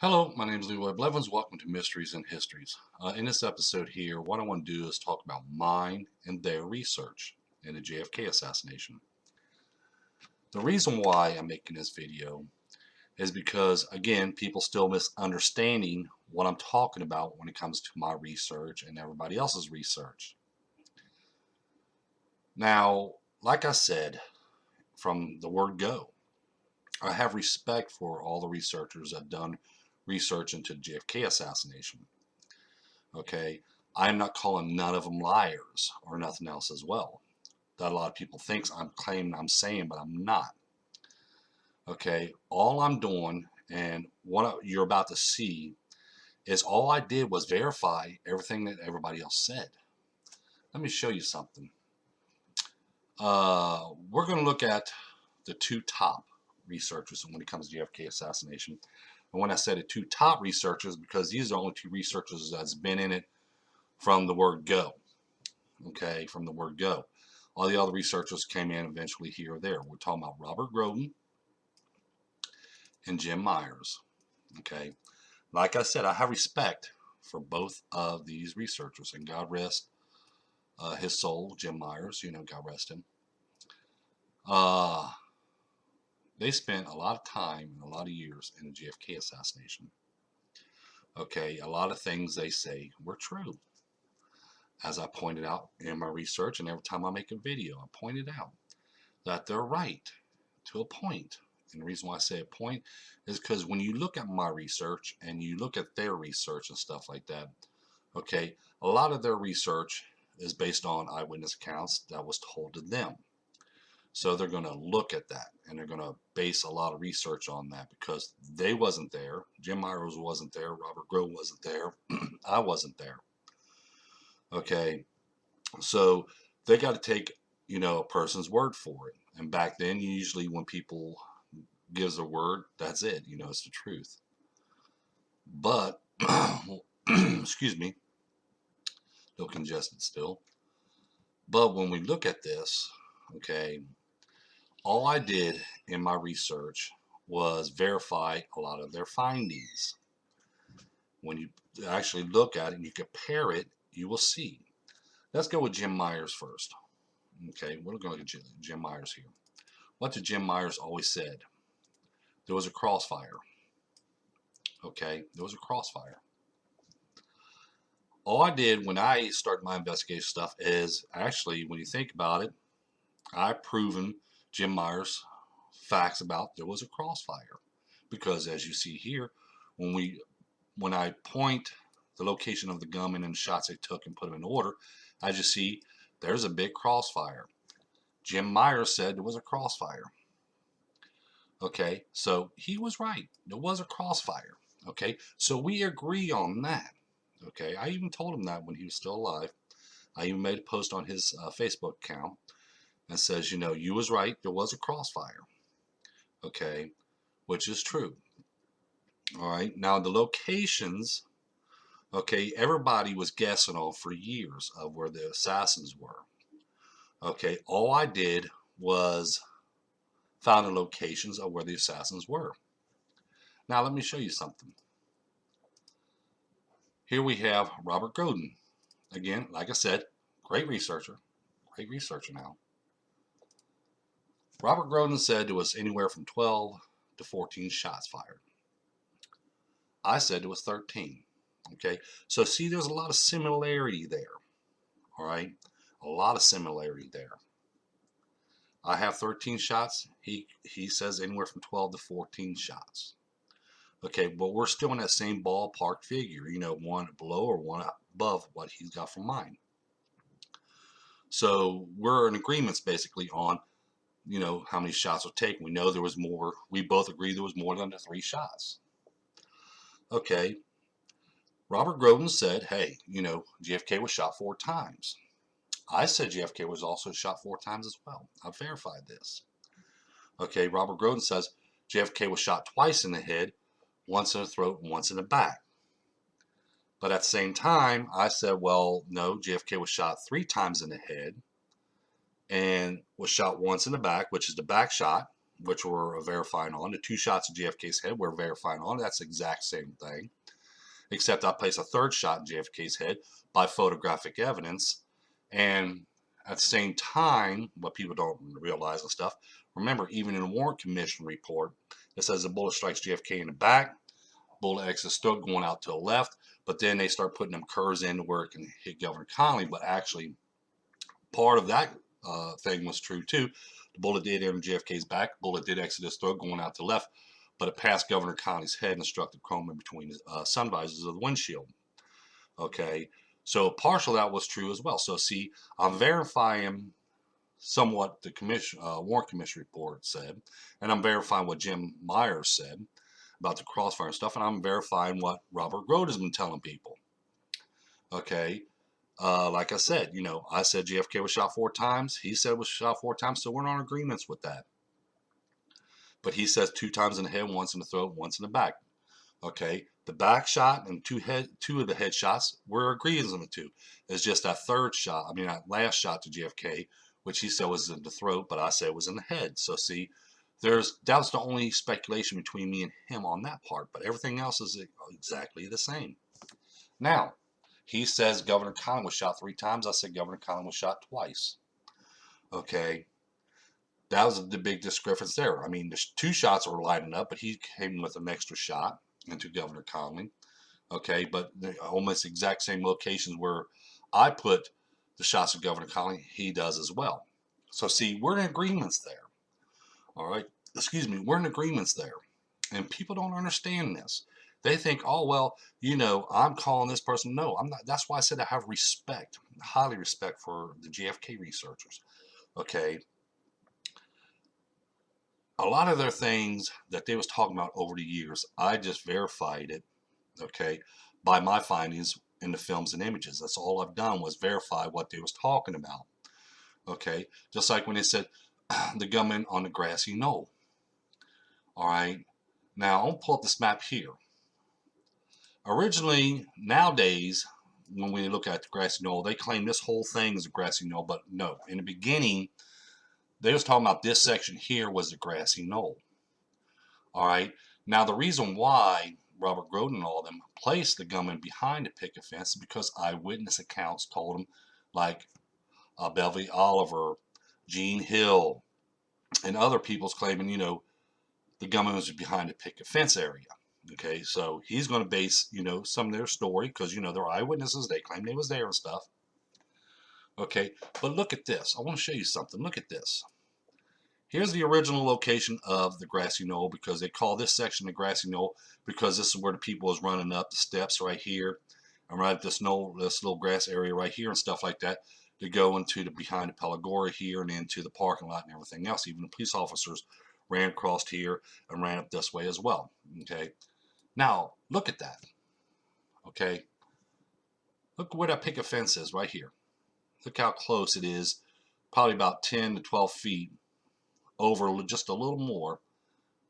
Hello, my name is Leroy Blevins. Welcome to Mysteries and Histories. In this episode here, what I want to do is talk about mine and their research in the JFK assassination. The reason why I'm making this video is because, again, people still misunderstanding what I'm talking about when it comes to my research and everybody else's research. Now, like I said, from the word go, I have respect for all the researchers that have done research into the JFK assassination. Okay, I'm not calling none of them liars or nothing else as well. That a lot of people thinks I'm claiming I'm saying, but I'm not. Okay, all I'm doing and what you're about to see is all I did was verify everything that everybody else said. Let me show you something. We're going to look at the two top researchers when it comes to JFK assassination. And when I said the two top researchers, because these are the only two researchers that's been in it from the word go. Okay, from the word go. All the other researchers came in eventually here or there. We're talking about Robert Groden and Jim Myers. Okay, like I said, I have respect for both of these researchers, and God rest his soul, Jim Myers. God rest him. They spent a lot of time and a lot of years in the JFK assassination. Okay, a lot of things they say were true. As I pointed out in my research, and every time I make a video, I pointed out that they're right to a point. And the reason why I say a point is because when you look at my research and you look at their research and stuff like that, okay, a lot of their research is based on eyewitness accounts that was told to them. So they're going to look at that and they're going to base a lot of research on that because they wasn't there. Jim Myers wasn't there. Robert Groh wasn't there. I wasn't there. Okay, so they got to take a person's word for it. And back then, usually when people gives a word, that's it. It's the truth. But excuse me, a little congested still. But when we look at this, okay, all I did in my research was verify a lot of their findings. When you actually look at it and you compare it, you will see. Let's go with Jim Myers first. Okay, we're going to get Jim Myers here. What did Jim Myers always said? There was a crossfire. Okay, there was a crossfire. All I did when I started my investigation stuff is actually, when you think about it, I've proven Jim Myers' facts about there was a crossfire. Because as you see here, when I point the location of the gunman and the shots they took and put them in order, I just see there's a big crossfire. Jim Myers said there was a crossfire. Okay, so he was right. There was a crossfire. Okay, so we agree on that. Okay, I even told him that when he was still alive. I even made a post on his Facebook account that says, you was right, there was a crossfire. Okay, which is true. All right, now the locations, okay, everybody was guessing on for years of where the assassins were. Okay, all I did was found the locations of where the assassins were. Now let me show you something. Here we have Robert Groden. Again, like I said, great researcher now. Robert Groden said there was anywhere from 12 to 14 shots fired. I said it was 13. Okay, so see, there's a lot of similarity there. All right, a lot of similarity there. I have 13 shots. He says anywhere from 12 to 14 shots. Okay, but we're still in that same ballpark figure, one below or one above what he's got from mine. So we're in agreements basically on, how many shots were taken. We know there was more. We both agree there was more than the 3 shots. Okay. Robert Groden said, hey, JFK was shot 4 times. I said JFK was also shot 4 times as well. I've verified this. Okay, Robert Groden says JFK was shot twice in the head, once in the throat and once in the back. But at the same time, I said, well, no, JFK was shot 3 times in the head and was shot once in the back, which is the back shot, which we're verifying on. The 2 shots of JFK's head we're verifying on. That's the exact same thing. Except I placed a 3rd shot in JFK's head by photographic evidence. And at the same time, what people don't realize and stuff, remember, even in the Warren Commission report, it says the bullet strikes JFK in the back, bullet exits throat going out to the left, but then they start putting them curves in where it can hit Governor Connally. But actually, part of that thing was true too. The bullet did enter JFK's back, bullet did exit his throat going out to the left, but it passed Governor Conley's head and struck the chrome in between his sun visors of the windshield. Okay, so partial of that was true as well. So see, I'm verifying somewhat the Warren Commission report said, and I'm verifying what Jim Myers said about the Crossfire and stuff, and I'm verifying what Robert Grote has been telling people. Okay, like I said, I said JFK was shot 4 times. He said was shot 4 times, so we're not in agreements with that. But he says 2 times in the head, once in the throat, once in the back. Okay, the back shot and 2 of the head shots, we're agreeing on the 2. It's just that 3rd shot, that last shot to JFK, which he said was in the throat, but I said it was in the head. So see, that's the only speculation between me and him on that part, but everything else is exactly the same. Now, he says Governor Connally was shot 3 times. I said Governor Connally was shot twice. Okay, that was the big discrepancy there. The 2 shots were lighting up, but he came with an extra shot into Governor Connally. Okay, but almost exact same locations where I put the shots of Governor Connally, he does as well. So see, we're in agreements there. All right, excuse me, we're in agreements there. And people don't understand this. They think, oh, well, I'm calling this person. No, I'm not. That's why I said I have respect, highly respect for the JFK researchers. Okay. A lot of their things that they was talking about over the years, I just verified it, okay, by my findings in the films and images. That's all I've done was verify what they was talking about. Okay. Just like when they said the gunman on the grassy knoll. All right. Now, I'll pull up this map here. Originally, nowadays, when we look at the grassy knoll, they claim this whole thing is a grassy knoll, but no. In the beginning, they was talking about this section here was the grassy knoll. All right. Now, the reason why Robert Grote and all of them placed the gunman behind the picket fence is because eyewitness accounts told them, like Belvy Oliver, Gene Hill, and other people's claiming, the gunman was behind the picket fence area. Okay, so he's going to base, some of their story because, they're eyewitnesses. They claim they was there and stuff. Okay, but look at this. I want to show you something. Look at this. Here's the original location of the grassy knoll, because they call this section the grassy knoll because this is where the people was running up the steps right here and right at this knoll, this little grass area right here and stuff like that, to go into the behind the Pelagora here and into the parking lot and everything else. Even the police officers ran across here and ran up this way as well. Okay, now look at that. Okay, look where that picket fence is right here. Look how close it is, probably about 10 to 12 feet over, just a little more,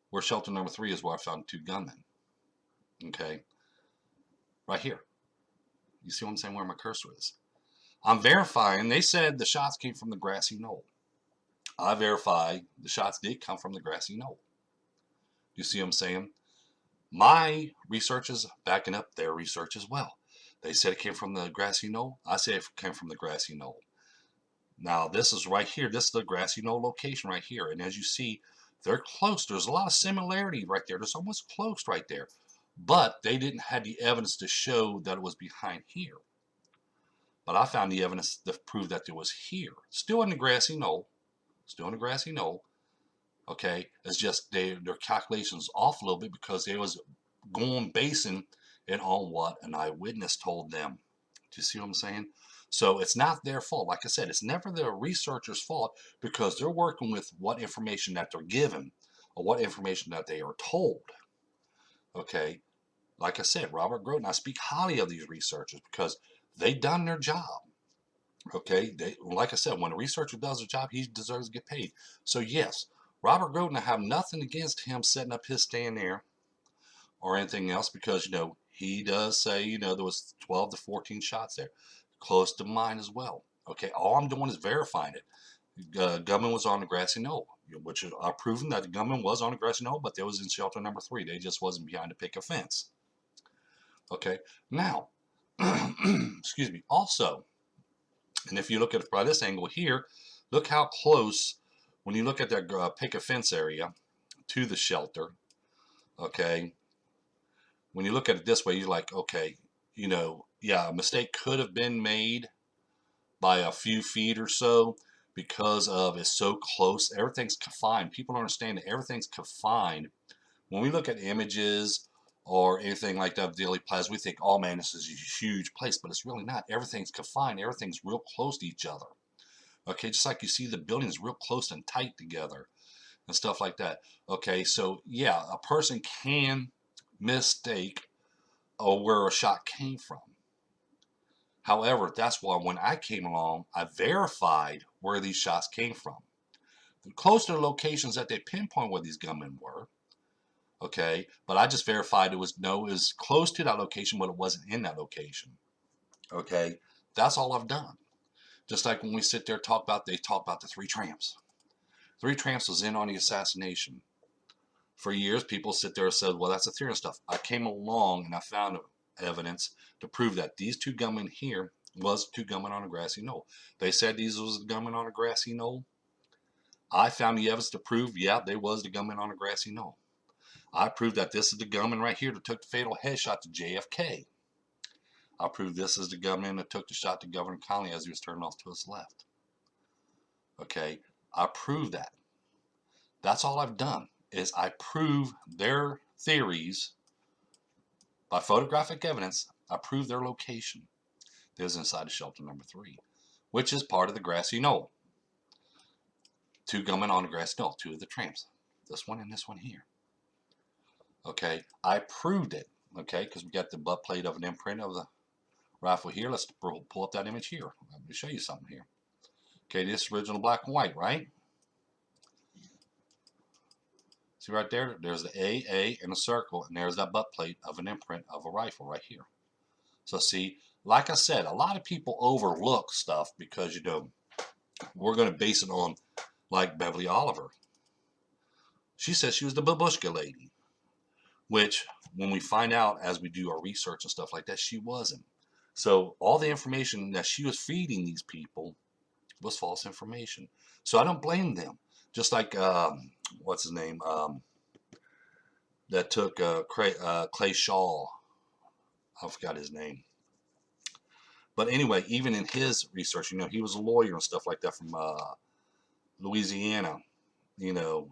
where shelter number 3 is, where I found 2 gunmen. Okay, right here. You see what I'm saying, where my cursor is? I'm verifying. They said the shots came from the grassy knoll. I verify the shots did come from the grassy knoll. You see what I'm saying? My research is backing up their research as well. They said it came from the grassy knoll. I said it came from the grassy knoll. Now, this is right here. This is the grassy knoll location right here. And as you see, they're close. There's a lot of similarity right there. There's almost close right there. But they didn't have the evidence to show that it was behind here. But I found the evidence to prove that it was here. Still in the grassy knoll. Still in the grassy knoll. Okay, it's just their calculations off a little bit because they was basing it on what an eyewitness told them. Do you see what I'm saying? So it's not their fault. Like I said, it's never the researchers' fault because they're working with what information that they're given or what information that they are told. Okay, like I said, Robert Grote, and I speak highly of these researchers because they done their job. Okay, like I said, when a researcher does a job, he deserves to get paid. So yes, Robert Grote, I have nothing against him setting up his stand there or anything else because, he does say, there was 12 to 14 shots there, close to mine as well. Okay, all I'm doing is verifying it. Gunman was on the grassy knoll. which are proven that the gunman was on a Grassy Knoll, but they was in shelter number 3. They just wasn't behind a picket fence. Okay, now, excuse me. Also, and if you look at it by this angle here, look how close, when you look at that picket fence area to the shelter, okay, when you look at it this way, you're like, okay, you know, yeah, a mistake could have been made by a few feet or so because of it's so close. Everything's confined. People don't understand that everything's confined. When we look at images or anything like that of Dealey Plaza, we think, oh man, this is a huge place, but it's really not. Everything's confined. Everything's real close to each other. Okay, just like you see the buildings real close and tight together and stuff like that. Okay, so yeah, a person can mistake where a shot came from. However, that's why when I came along, I verified where these shots came from. Close to the locations that they pinpoint where these gunmen were. Okay, but I just verified it was close to that location, but it wasn't in that location. Okay, that's all I've done. Just like when we sit there they talk about the 3 tramps. 3 tramps was in on the assassination. For years, people sit there and said, well, that's a theory and stuff. I came along and I found evidence to prove that these 2 gunmen here was 2 gunmen on a Grassy Knoll. They said these was the gunmen on a Grassy Knoll. I found the evidence to prove, yeah, they was the gunmen on a Grassy Knoll. I proved that this is the gunman right here that took the fatal headshot to JFK. I proved this is the gunman that took the shot to Governor Connally as he was turning off to his left. Okay, I proved that. That's all I've done, is I prove their theories by photographic evidence. I prove their location. There's inside of shelter number 3, which is part of the Grassy Knoll. 2 gunmen on the Grassy Knoll, 2 of the tramps. This one and this one here. Okay, I proved it. Okay, because we got the butt plate of an imprint of the rifle here. Let's pull up that image here. Let me show you something here. Okay, this is original black and white, right? See right there? There's the A, and a circle, and there's that butt plate of an imprint of a rifle right here. So see, like I said, a lot of people overlook stuff because, you know, we're going to base it on, like Beverly Oliver. She says she was the babushka lady, which when we find out as we do our research and stuff like that, she wasn't. So all the information that she was feeding these people was false information. So I don't blame them. Just like, what's his name, that took Clay Shaw. I forgot his name. But anyway, even in his research, you know, he was a lawyer and stuff like that from Louisiana. You know,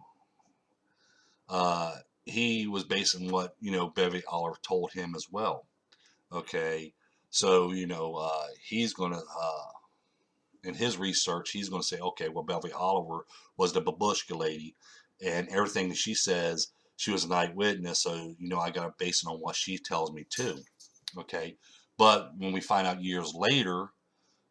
he was basing what, you know, Beverly Oliver told him as well. Okay, so, you know, he's going to, in his research, he's going to say, okay, well, Beverly Oliver was the babushka lady, and everything that she says, she was an eyewitness, so, you know, I got to base it on what she tells me too. Okay, but when we find out years later,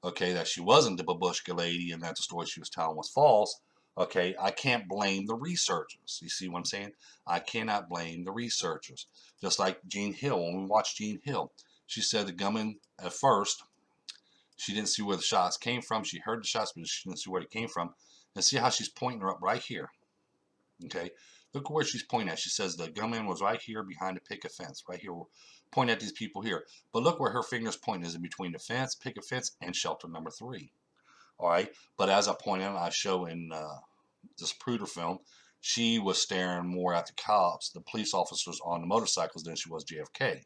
okay, that she wasn't the babushka lady and that the story she was telling was false, okay, I can't blame the researchers. You see what I'm saying? I cannot blame the researchers. Just like Jean Hill, when we watched Jean Hill, she said the gunman at first, she didn't see where the shots came from. She heard the shots, but she didn't see where they came from. And see how she's pointing her up right here. Okay, look where she's pointing at. She says the gunman was right here behind the picket fence, right here. We're pointing at these people here. But look where her finger's pointing is in between the fence, picket fence, and shelter number 3. All right, but as I pointed out, I show in this Pruder film, she was staring more at the cops, the police officers on the motorcycles, than she was JFK.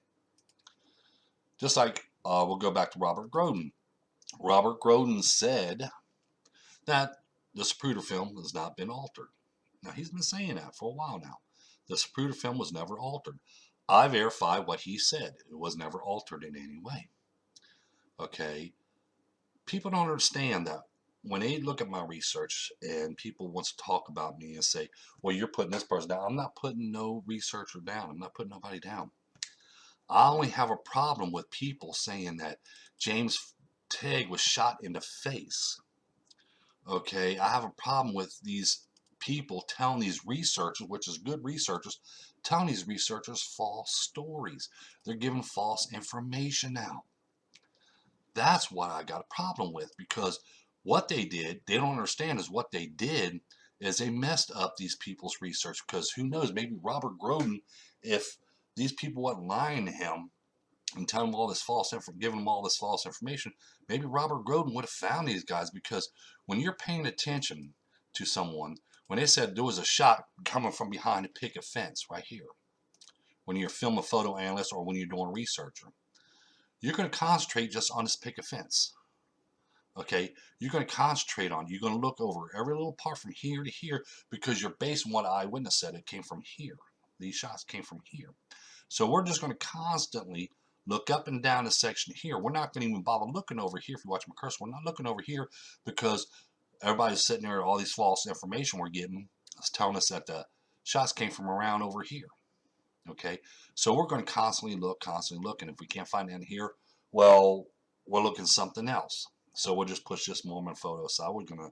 Just like we'll go back to Robert Groden. Robert Groden said that the Zapruder film has not been altered. Now, he's been saying that for a while now. The Zapruder film was never altered. I verify what he said. It was never altered in any way. Okay? People don't understand that when they look at my research and people want to talk about me and say, well, you're putting this person down. I'm not putting no researcher down. I'm not putting nobody down. I only have a problem with people saying that James Tegg was shot in the face. Okay, I have a problem with these people telling these researchers, which is good researchers, telling these researchers false stories. They're giving false information out. That's what I got a problem with, because what they did, they don't understand is what they did is they messed up these people's research, because who knows, maybe Robert Groden, if these people weren't lying to him and telling him all this giving him all this false information, maybe Robert Groden would have found these guys. Because when you're paying attention to someone, when they said there was a shot coming from behind a picket fence right here, when you're filming a photo analyst or when you're doing research, you're going to concentrate just on this picket fence. Okay, you're going to concentrate on, you're going to look over every little part from here to here, because you're based on what eyewitness said. It came from here. These shots came from here. So we're just going to constantly look up and down this section here. We're not going to even bother looking over here. If you watch my cursor, we're not looking over here, because everybody's sitting there, all these false information we're getting is telling us that the shots came from around over here. Okay, so we're going to constantly look, and if we can't find it in here, well, we're looking something else. So we'll just push this moment photo aside. We're going to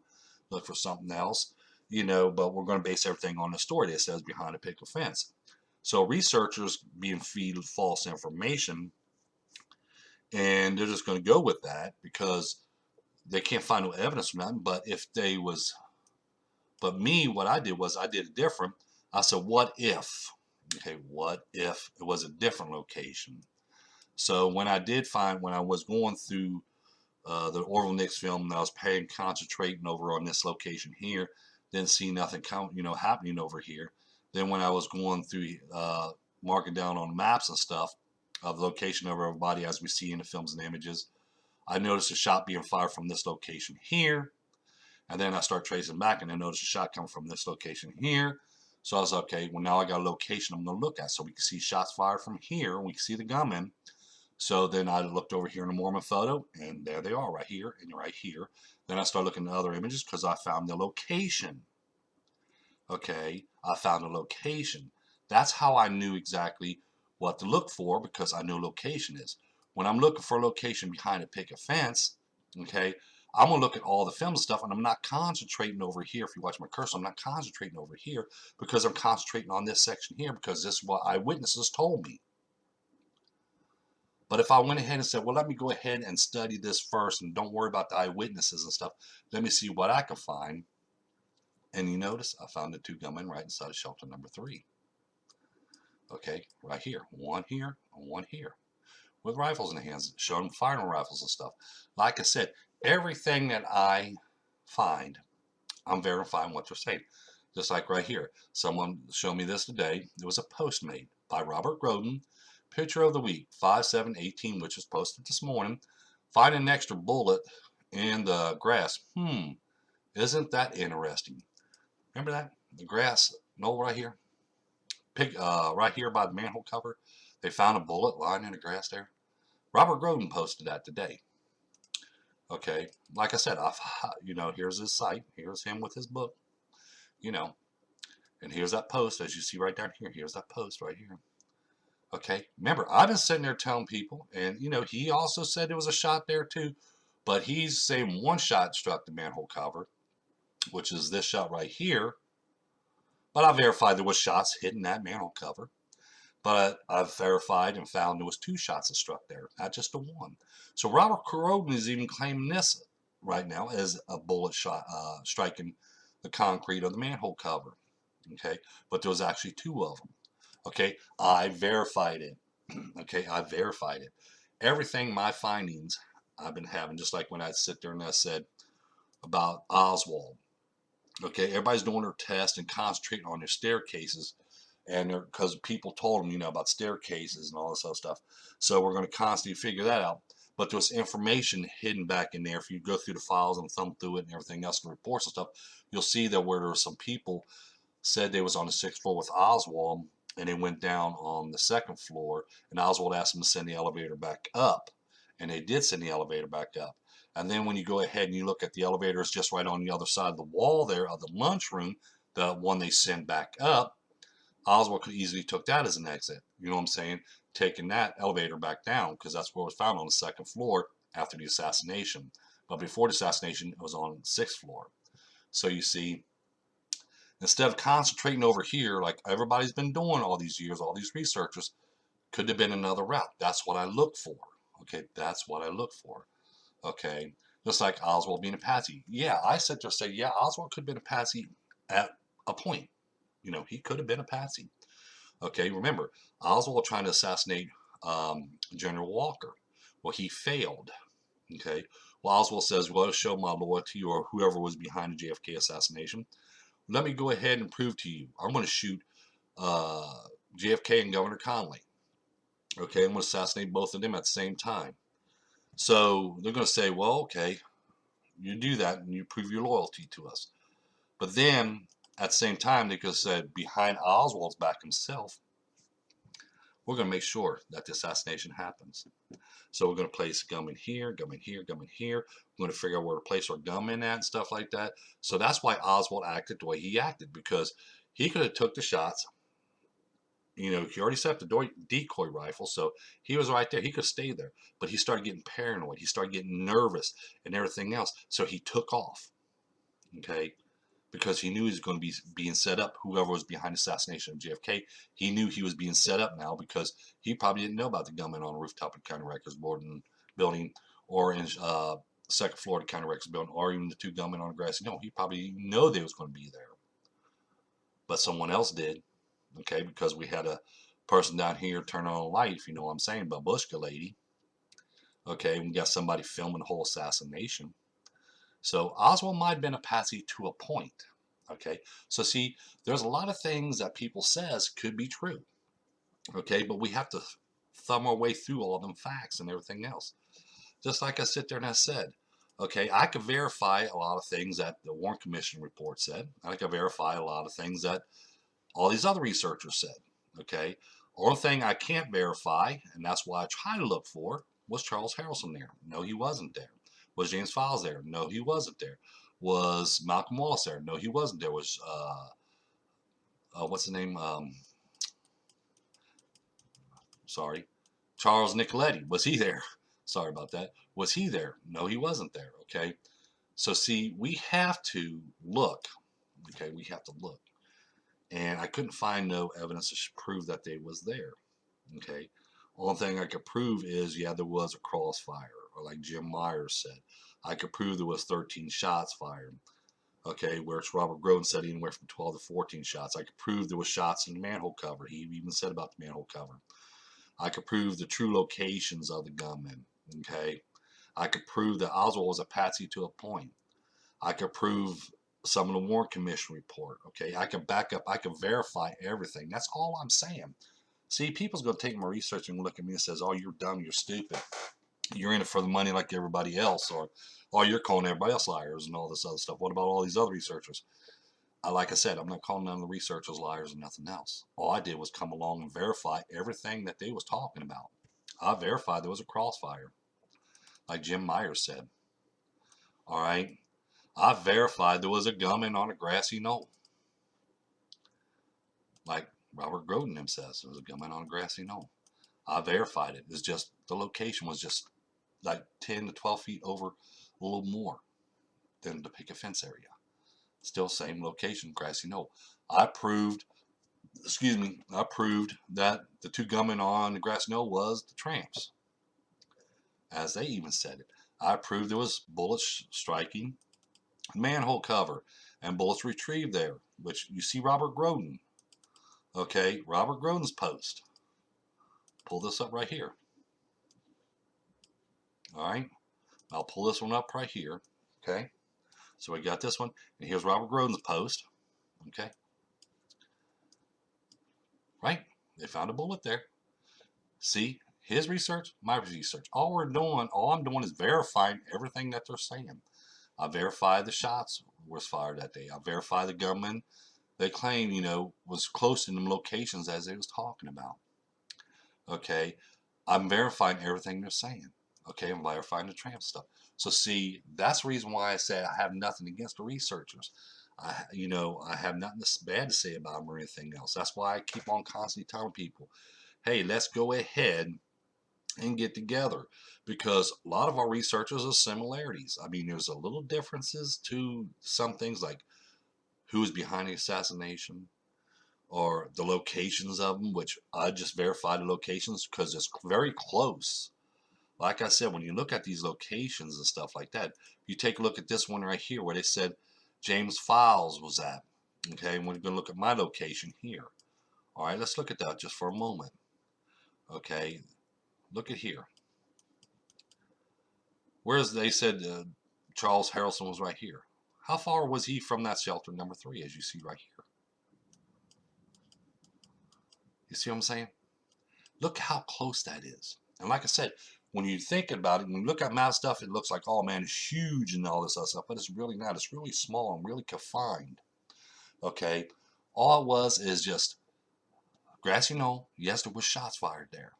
look for something else, but we're going to base everything on the story that says behind a picket fence. So researchers being fed false information, and they're just going to go with that because they can't find no evidence from that. But me, what I did was I did it different. I said, what if? Okay, what if it was a different location? So when I was going through the Orville Nix film, and I was concentrating over on this location here, didn't see nothing happening over here. Then when I was going through marking down on maps and stuff of the location of everybody as we see in the films and images, I noticed a shot being fired from this location here. And then I start tracing back, and I noticed a shot coming from this location here. So I was okay, well, now I got a location I'm going to look at. So we can see shots fired from here, and we can see the gunman. So then I looked over here in the Mormon photo, and there they are, right here and right here. Then I started looking at other images because I found the location. Okay, I found a location. That's how I knew exactly what to look for, because I knew location is. When I'm looking for a location behind a picket fence, okay, I'm going to look at all the film stuff, and I'm not concentrating over here. If you watch my cursor, I'm not concentrating over here, because I'm concentrating on this section here, because this is what eyewitnesses told me. But if I went ahead and said, well, let me go ahead and study this first and don't worry about the eyewitnesses and stuff, let me see what I can find. And you notice I found the two gunmen right inside of shelter number 3. Okay, right here. One here and one here. With rifles in their hands, showing them firing rifles and stuff. Like I said, everything that I find, I'm verifying what they're saying. Just like right here. Someone showed me this today. There was a post made by Robert Groden. Picture of the week, 5/7/18, which was posted this morning. Find an extra bullet in the grass. Isn't that interesting? Remember that? The grass, Knoll right here? Right here by the manhole cover. They found a bullet lying in the grass there. Robert Groden posted that today. Okay, like I said, here's his site. Here's him with his book. And here's that post, as you see right down here. Here's that post right here. Okay, remember, I've been sitting there telling people, and he also said there was a shot there too, but he's saying one shot struck the manhole cover, which is this shot right here. But I verified there was shots hitting that manhole cover. But I've verified and found there was 2 shots that struck there, not just the one. So Robert Groden is even claiming this right now as a bullet shot striking the concrete of the manhole cover. Okay, but there was actually 2 of them. Okay, I verified it. Okay, I verified it. Everything, my findings, I've been having, just like when I sit there and I said about Oswald. Okay, everybody's doing their test and concentrating on their staircases, and because people told them, about staircases and all this other stuff. So we're going to constantly figure that out. But there's information hidden back in there. If you go through the files and thumb through it and everything else, and reports and stuff, you'll see that where there were some people said they was on the 6th floor with Oswald, and they went down on the 2nd floor, and Oswald asked them to send the elevator back up, and they did send the elevator back up. And then when you go ahead and you look at the elevator, it's just right on the other side of the wall there of the lunchroom, the one they sent back up. Oswald could easily took that as an exit. You know what I'm saying? Taking that elevator back down, because that's where it was found, on the 2nd floor after the assassination. But before the assassination, it was on the 6th floor. So you see, instead of concentrating over here like everybody's been doing all these years, all these researchers, could have been another route. That's what I look for. Okay, that's what I look for. Okay, just like Oswald being a patsy. Yeah, I sit there and say, yeah, Oswald could have been a patsy at a point. You know, he could have been a patsy. Okay, remember, Oswald trying to assassinate General Walker. Well, he failed. Okay, well, Oswald says, well, to show my loyalty, or whoever was behind the JFK assassination, let me go ahead and prove to you. I'm going to shoot uh, JFK and Governor Connally. Okay, I'm going to assassinate both of them at the same time. So they're going to say, well, okay, you do that and you prove your loyalty to us. But then at the same time, they could have said, behind Oswald's back himself, we're going to make sure that the assassination happens. So we're going to place gunmen here, gunmen here, gunmen here. We're going to figure out where to place our gunmen at and stuff like that. So that's why Oswald acted the way he acted, because he could have took the shots. You know, he already set up the decoy rifle, so he was right there. He could stay there, but he started getting paranoid. He started getting nervous and everything else. So he took off, okay, because he knew he was going to be being set up. Whoever was behind the assassination of JFK, he knew he was being set up now, because he probably didn't know about the gunman on the rooftop of the County Records building, or in second floor of the County Records building, or even the two gunmen on the Grassy Knoll. He probably didn't know they was going to be there, but someone else did. Okay, because we had a person down here turn on a light, if you know what I'm saying, babushka lady. Okay, we got somebody filming the whole assassination. So Oswald might have been a patsy to a point. Okay, so see, there's a lot of things that people says could be true. Okay, but we have to thumb our way through all of them facts and everything else. Just like I sit there and I said, okay, I could verify a lot of things that the Warren Commission report said. I could verify a lot of things that all these other researchers said. Okay, only thing I can't verify, and that's why I try to look for, was Charles Harrelson there? No, he wasn't there. Was James Files there? No, he wasn't there. Was Malcolm Wallace there? No, he wasn't there. Was what's the name? Sorry, Charles Nicoletti. Was he there? Sorry about that. Was he there? No, he wasn't there. Okay, so see, we have to look. Okay, we have to look. And I couldn't find no evidence to prove that they was there. Okay, only thing I could prove is, yeah, there was a crossfire, or like Jim Myers said, I could prove there was 13 shots fired. Okay, whereas Robert Groden said anywhere from 12 to 14 shots. I could prove there was shots in the manhole cover. He even said about the manhole cover. I could prove the true locations of the gunmen. Okay, I could prove that Oswald was a patsy to a point. I could prove some of the Warren Commission report. Okay, I can back up, I can verify everything. That's all I'm saying. See, people's going to take my research and look at me and says, "Oh, you're dumb, you're stupid, you're in it for the money like everybody else," or "Oh, you're calling everybody else liars and all this other stuff. What about all these other researchers?" Like I said, I'm not calling none of the researchers liars and nothing else. All I did was come along and verify everything that they was talking about. I verified there was a crossfire, like Jim Myers said. All right, I verified there was a gunman on a grassy knoll, like Robert Groden him says. There was a gunman on a grassy knoll. I verified it. It's just the location was just like 10 to 12 feet over, a little more than the picket fence area. Still same location, grassy knoll. I proved, I proved that the two gunmen on the grassy knoll was the tramps, as they even said it. I proved there was bullets striking manhole cover and bullets retrieved there, which you see Robert Groden. Okay, Robert Groden's post. Pull this up right here. All right, I'll pull this one up right here. Okay, so we got this one, and here's Robert Groden's post. Okay, right, they found a bullet there. See, his research, my research. All I'm doing is verifying everything that they're saying. I verified the shots was fired that day. I verified the gunman they claim, was close in them locations as they was talking about. Okay, I'm verifying everything they're saying. Okay, I'm verifying the tramp stuff. So see, that's the reason why I say I have nothing against the researchers. I have nothing bad to say about them or anything else. That's why I keep on constantly telling people, hey, let's go ahead and get together, because a lot of our researchers are similarities. I mean, there's a little differences to some things, like who was behind the assassination, or the locations of them, which I just verified the locations because it's very close. Like I said, when you look at these locations and stuff like that, you take a look at this one right here where they said James Files was at. Okay, and we're going to look at my location here. All right, let's look at that just for a moment. Okay, look at here. Whereas they said Charles Harrelson was right here. How far was he from that shelter number 3, as you see right here? You see what I'm saying? Look how close that is. And like I said, when you think about it, when you look at my stuff, it looks like, oh man, it's huge and all this other stuff, but it's really not. It's really small and really confined. Okay, all it was is just Grassy Knoll. Yes, there was shots fired there.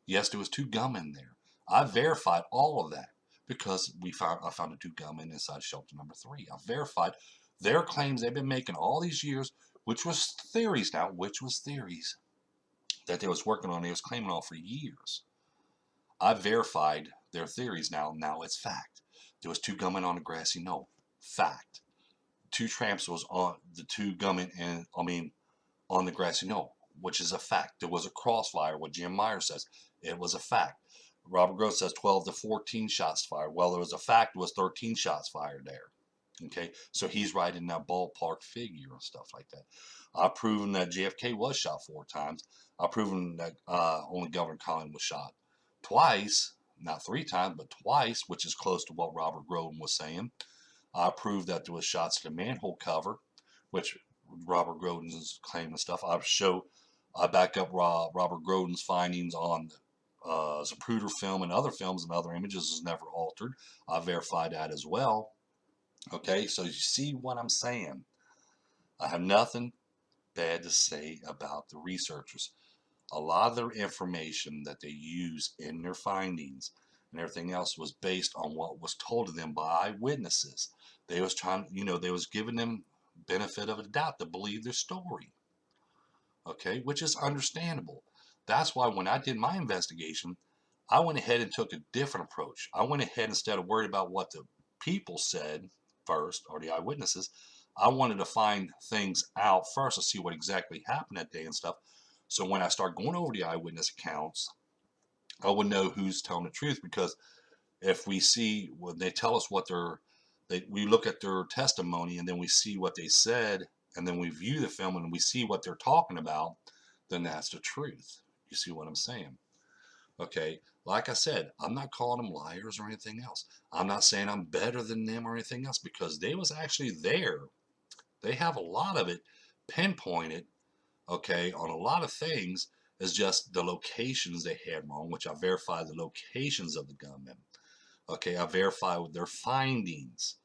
Yes, there was 2 gunmen there. I verified all of that because I found the 2 gunmen inside shelter number 3. I verified their claims they've been making all these years, which was theories now, that they was working on. They was claiming all for years. I verified their theories now. Now it's fact. There was 2 gunmen on the Grassy Knoll. Fact. 2 tramps was on the 2 gunmen and on the Grassy Knoll, which is a fact. There was a crossfire. What Jim Myers says, it was a fact. Robert Gross says 12 to 14 shots fired. Well, there was a fact. It was 13 shots fired there. Okay, so he's right in that ballpark figure and stuff like that. I've proven that JFK was shot 4 times. I've proven that only Governor Collins was shot twice, not 3 times, but twice, which is close to what Robert Groden was saying. I proved that there was shots to the manhole cover, which Robert Groden's claim and stuff. I back up Robert Groden's findings on Zapruder film and other films and other images is never altered. I verified that as well. Okay, so you see what I'm saying. I have nothing bad to say about the researchers. A lot of their information that they use in their findings and everything else was based on what was told to them by eyewitnesses. They was they was giving them benefit of the doubt to believe their story. Okay, which is understandable. That's why when I did my investigation, I went ahead and took a different approach. I went ahead, instead of worried about what the people said first, or the eyewitnesses, I wanted to find things out first to see what exactly happened that day and stuff. So when I start going over the eyewitness accounts, I would know who's telling the truth, because if we see when they tell us we look at their testimony and then we see what they said, and then we view the film and we see what they're talking about, then that's the truth. You see what I'm saying? Okay, like I said, I'm not calling them liars or anything else. I'm not saying I'm better than them or anything else, because they was actually there. They have a lot of it pinpointed, okay, on a lot of things. Is just the locations they had wrong, which I verified the locations of the gunmen. Okay, I verified with their findings.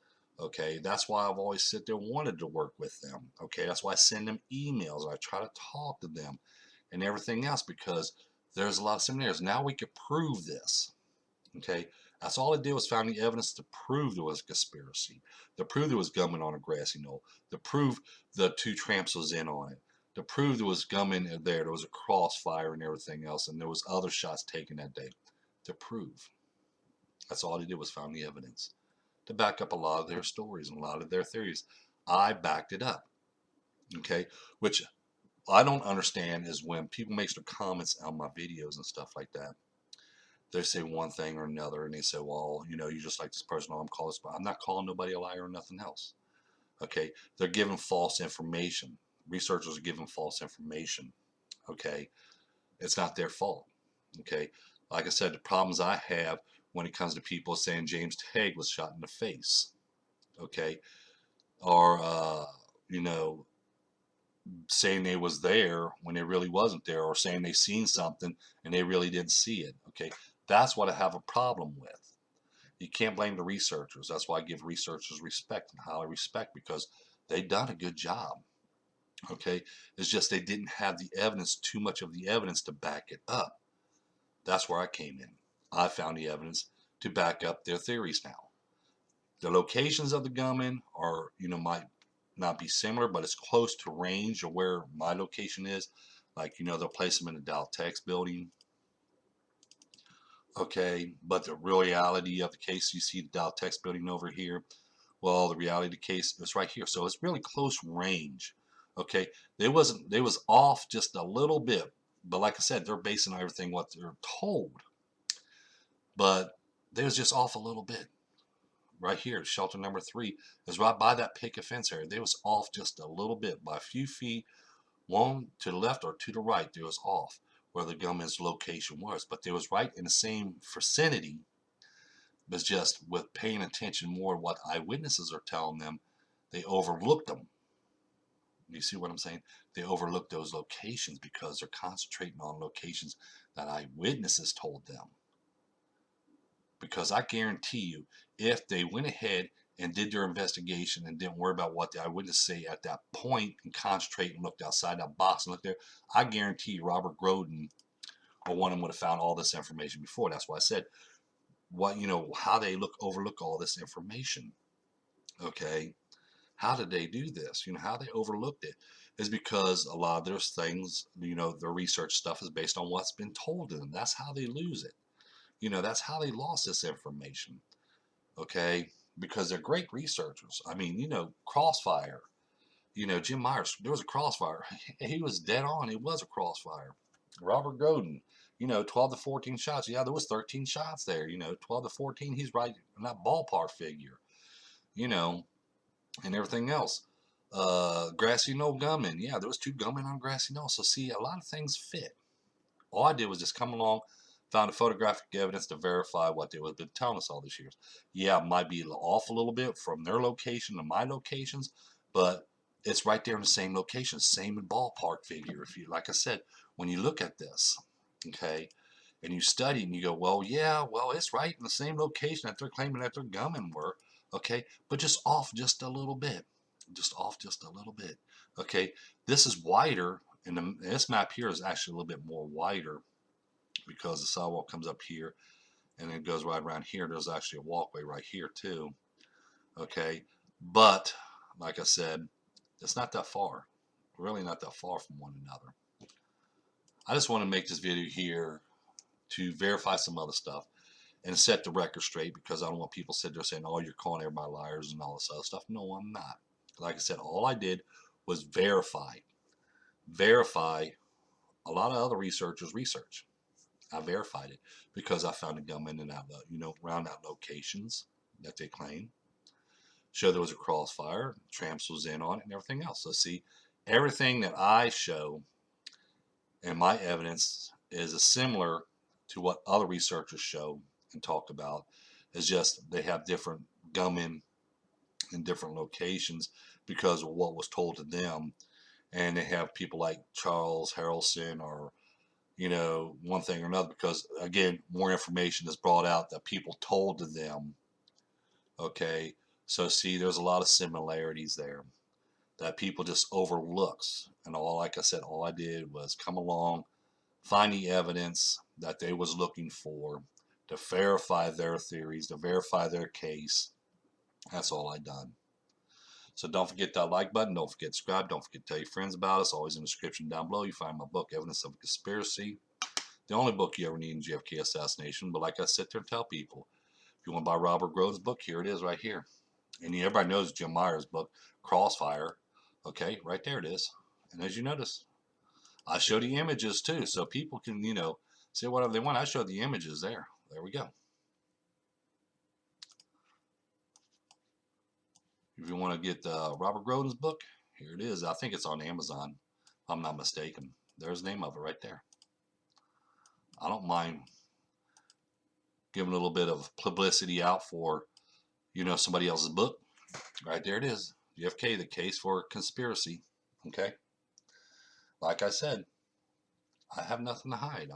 Okay, that's why I've always sit there wanted to work with them. Okay, that's why I send them emails. I try to talk to them and everything else, because there's a lot of similarities. Now we could prove this. Okay, that's all it did, was found the evidence to prove there was a conspiracy, to prove there was gunmen on a Grassy Knoll, to prove the 2 tramps was in on it, to prove there was gunmen there. There was a crossfire and everything else, and there was other shots taken that day. To prove. That's all they did, was found the evidence to back up a lot of their stories and a lot of their theories. I backed it up. Okay, which I don't understand is when people make their comments on my videos and stuff like that. They say one thing or another, and they say, well, you just like this person, I'm calling this, but I'm not calling nobody a liar or nothing else. Okay, they're giving false information. Researchers are giving false information. Okay, it's not their fault. Okay, like I said, the problems I have when it comes to people saying James Tague was shot in the face. Okay, or you know, saying they was there when they really wasn't there, or saying they seen something and they really didn't see it. Okay, that's what I have a problem with. You can't blame the researchers. That's why I give researchers respect and highly respect, because they done a good job. Okay, it's just they didn't have the evidence, too much of the evidence to back it up. That's where I came in. I found the evidence to back up their theories now. The locations of the gunmen are, might not be similar, but it's close to range of where my location is. Like, they'll place them in the Daltex building. Okay, but the reality of the case, you see the Daltex building over here. Well, the reality of the case is right here. So it's really close range. Okay, they was off just a little bit, but like I said, they're basing everything what they're told. But they was just off a little bit. right here, shelter number 3, is right by that picket fence area. They was off just a little bit, by a few feet, one to the left or to the right. They was off where the gunman's location was, but they was right in the same vicinity. But just with paying attention more to what eyewitnesses are telling them, they overlooked them. You see what I'm saying? They overlook those locations because they're concentrating on locations that eyewitnesses told them. Because I guarantee you, if they went ahead and did their investigation and didn't worry about what the eyewitnesses say at that point and concentrate and looked outside that box and looked there, I guarantee you Robert Groden or one of them would have found all this information before. That's why I said, how they overlook all this information. Okay. How did they do this? How they overlooked it is because a lot of their things, their research stuff is based on what's been told to them. That's how they lose it. That's how they lost this information. Okay. Because they're great researchers. I mean, Crossfire, Jim Myers, there was a crossfire. He was dead on. It was a crossfire. Robert Groden, 12 to 14 shots. Yeah, there was 13 shots there. 12 to 14. He's right in that ballpark figure, you know, and everything else. Grassy Knoll gunman. Yeah, there was 2 gunmen on Grassy Knoll. So see, a lot of things fit. All I did was just come along, found a photographic evidence to verify what they have been telling us all these years. Yeah, it might be off a little bit from their location to my locations, but it's right there in the same location, same ballpark figure. If you, like I said, when you look at this, okay, and you study and you go, well, yeah, well, it's right in the same location that they're claiming that their gunmen were, okay, but just off just a little bit, okay. This is wider, and this map here is actually a little bit more wider because the sidewalk comes up here and it goes right around here. There's actually a walkway right here too, okay, but like I said, it's not that far, really not that far from one another. I just want to make this video here to verify some other stuff and set the record straight, because I don't want people sitting there saying, oh, you're calling everybody liars and all this other stuff. No, I'm not. Like I said, all I did was verify a lot of other researchers' research. I verified it because I found a gunman in that, around that locations that they claim. Show there was a crossfire, Tramps was in on it, and everything else. So see, everything that I show and my evidence is similar to what other researchers show and talk about. It's just they have different gunmen in different locations because of what was told to them, and they have people like Charles Harrelson or one thing or another, because again, more information is brought out that people told to them. Okay, so see, there's a lot of similarities there that people just overlooks. And like I said, all I did was come along, find the evidence that they was looking for to verify their theories, to verify their case. That's all I done. So don't forget that like button. Don't forget to subscribe. Don't forget to tell your friends about us. Always in the description down below, you find my book, Evidence of a Conspiracy. The only book you ever need in JFK assassination. But like I sit there and tell people, if you want to buy Robert Grove's book, here it is right here. And everybody knows Jim Myers' book, Crossfire. Okay, right there it is. And as you notice, I show the images too, so people can, say whatever they want. I show the images there. There we go. If you want to get Robert Groden's book, here it is. I think it's on Amazon, if I'm not mistaken. There's the name of it right there. I don't mind giving a little bit of publicity out for, somebody else's book. Right there it is. JFK, the case for conspiracy. Okay. Like I said, I have nothing to hide.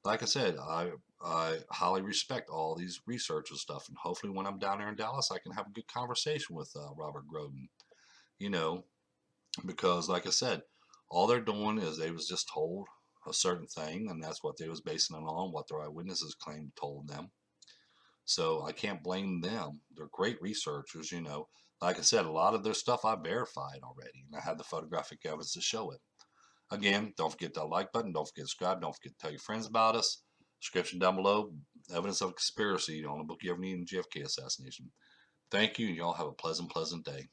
Like I said, I highly respect all these research and stuff, and hopefully when I'm down there in Dallas, I can have a good conversation with Robert Groden. Because like I said, all they're doing is they was just told a certain thing, and that's what they was basing it on, what their eyewitnesses claimed told them. So I can't blame them. They're great researchers. Like I said, a lot of their stuff I verified already, and I have the photographic evidence to show it. Again, don't forget that like button. Don't forget to subscribe. Don't forget to tell your friends about us. Description down below. Evidence of a conspiracy on the book you ever need in JFK assassination. Thank you, and y'all have a pleasant day.